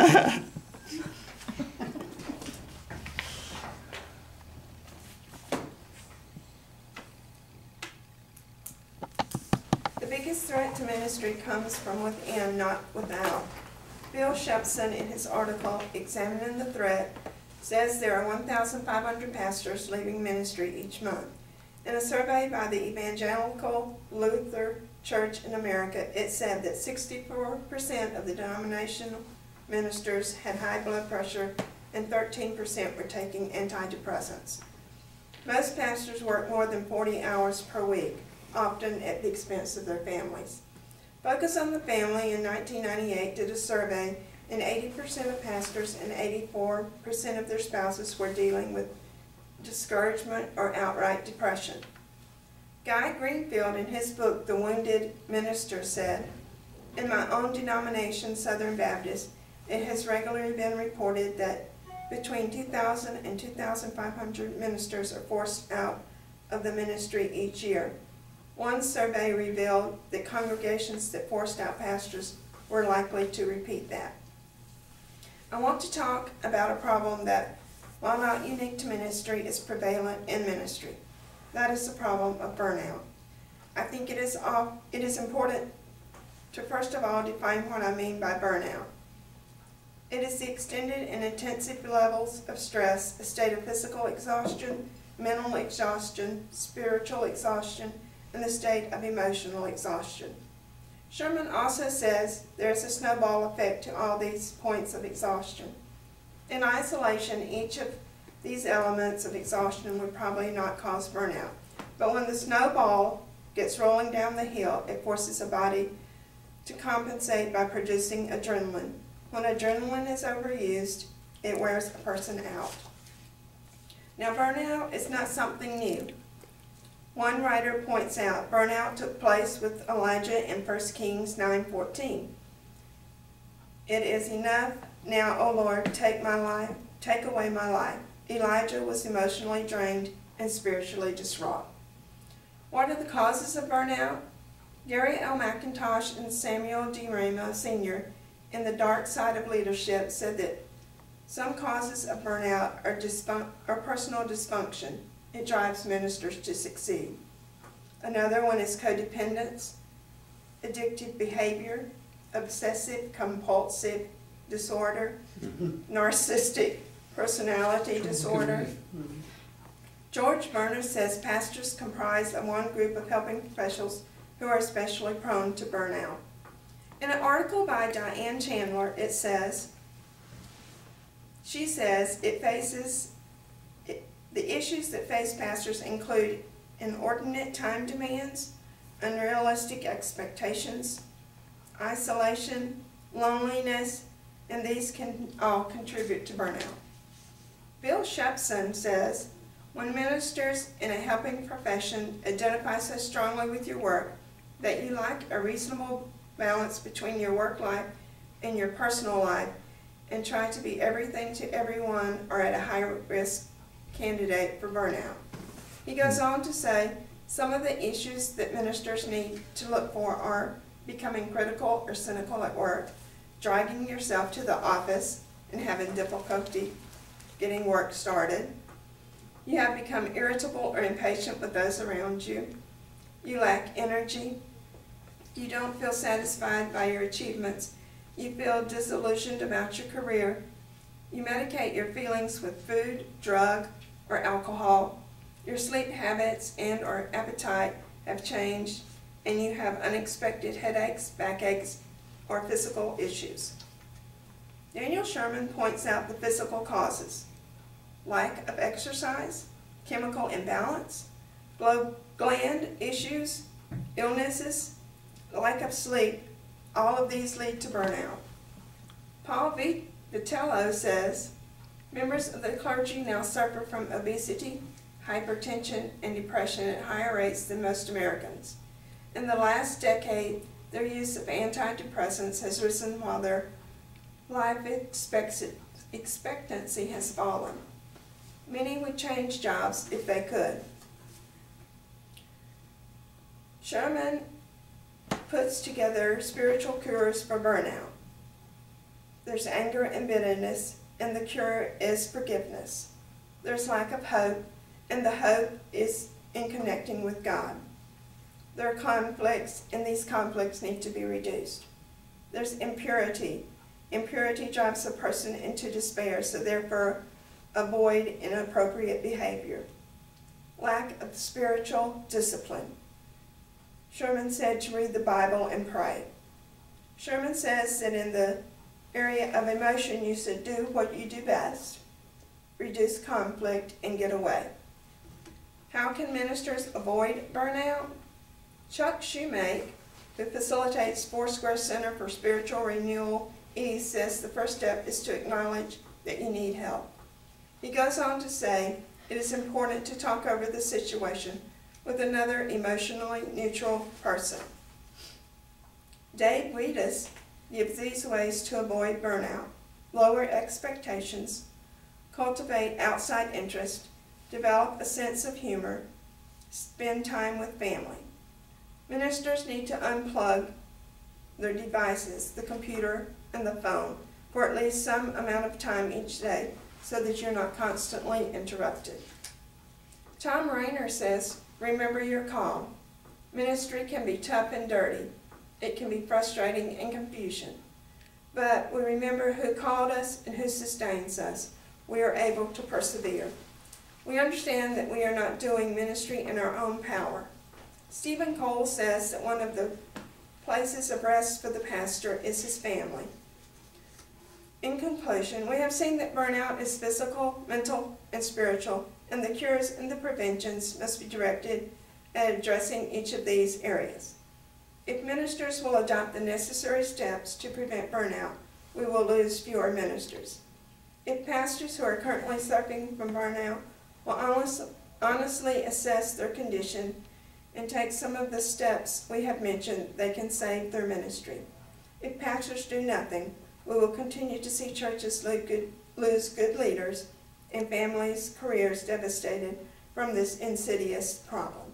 The biggest threat to ministry comes from within, not without. Bill Shepson, in his article, Examining the Threat, says there are 1,500 pastors leaving ministry each month. In a survey by the Evangelical Lutheran Church in America, it said that 64% of the denominational ministers had high blood pressure and 13% were taking antidepressants. Most pastors work more than 40 hours per week, often at the expense of their families. Focus on the Family in 1998 did a survey, and 80% of pastors and 84% of their spouses were dealing with discouragement or outright depression. Guy Greenfield, in his book, The Wounded Minister, said, "In my own denomination, Southern Baptist, it has regularly been reported that between 2,000 and 2,500 ministers are forced out of the ministry each year. One survey revealed that congregations that forced out pastors were likely to repeat that." I want to talk about a problem that, while not unique to ministry, is prevalent in ministry. That is the problem of burnout. I think it is important to first of all define what I mean by burnout. It is the extended and intensive levels of stress, a state of physical exhaustion, mental exhaustion, spiritual exhaustion, and the state of emotional exhaustion. Hurdman also says there is a snowball effect to all these points of exhaustion. In isolation, each of these elements of exhaustion would probably not cause burnout. But when the snowball gets rolling down the hill, it forces a body to compensate by producing adrenaline. When adrenaline is overused, it wears a person out. Now, burnout is not something new. One writer points out burnout took place with Elijah in 1 Kings 9:14. "It is enough now, O Lord, take away my life." Elijah was emotionally drained and spiritually distraught. What are the causes of burnout? Gary L. McIntosh and Samuel D. Rama, Sr., in The Dark Side of Leadership, said that some causes of burnout are personal dysfunction. It drives ministers to succeed. Another one is codependence, addictive behavior, obsessive-compulsive disorder, narcissistic personality disorder. George Berner says pastors comprise of one group of helping professionals who are especially prone to burnout. In an article by Diane Chandler, she says the issues that face pastors include inordinate time demands, unrealistic expectations, isolation, loneliness, and these can all contribute to burnout. Bill Shepson says, when ministers in a helping profession identify so strongly with your work that you lack a reasonable balance between your work life and your personal life and try to be everything to everyone, are at a high risk candidate for burnout. He goes on to say some of the issues that ministers need to look for are becoming critical or cynical at work, dragging yourself to the office and having difficulty getting work started. You have become irritable or impatient with those around you. You lack energy. You don't feel satisfied by your achievements. You feel disillusioned about your career. You medicate your feelings with food, drug, or alcohol. Your sleep habits and or appetite have changed, and you have unexpected headaches, backaches, or physical issues. Daniel Sherman points out the physical causes: lack of exercise, chemical imbalance, gland issues, illnesses, lack of sleep. All of these lead to burnout. Paul Vitello says, members of the clergy now suffer from obesity, hypertension, and depression at higher rates than most Americans. In the last decade, their use of antidepressants has risen while their life expectancy has fallen. Many would change jobs if they could. Sherman puts together spiritual cures for burnout. There's anger and bitterness, and the cure is forgiveness. There's lack of hope, and the hope is in connecting with God. There are conflicts, and these conflicts need to be reduced. There's impurity. Impurity drives a person into despair, so therefore avoid inappropriate behavior. Lack of spiritual discipline. Hurdman said to read the Bible and pray. Hurdman says that in the area of emotion you should do what you do best, reduce conflict, and get away. How can ministers avoid burnout? Chuck Shoemake, who facilitates Foursquare Center for Spiritual Renewal East, says the first step is to acknowledge that you need help. He goes on to say, it is important to talk over the situation with another emotionally neutral person. Dave Wheatus gives these ways to avoid burnout: lower expectations, cultivate outside interest, develop a sense of humor, spend time with family. Ministers need to unplug their devices, the computer and the phone, for at least some amount of time each day so that you're not constantly interrupted. Tom Rainer says, remember your call. Ministry can be tough and dirty. It can be frustrating and confusion. But we remember who called us and who sustains us. We are able to persevere. We understand that we are not doing ministry in our own power. Stephen Cole says that one of the places of rest for the pastor is his family. In conclusion, we have seen that burnout is physical, mental, and spiritual, and the cures and the preventions must be directed at addressing each of these areas. If ministers will adopt the necessary steps to prevent burnout, we will lose fewer ministers. If pastors who are currently suffering from burnout will honestly assess their condition and take some of the steps we have mentioned, they can save their ministry. If pastors do nothing, we will continue to see churches lose good leaders and families' careers devastated from this insidious problem.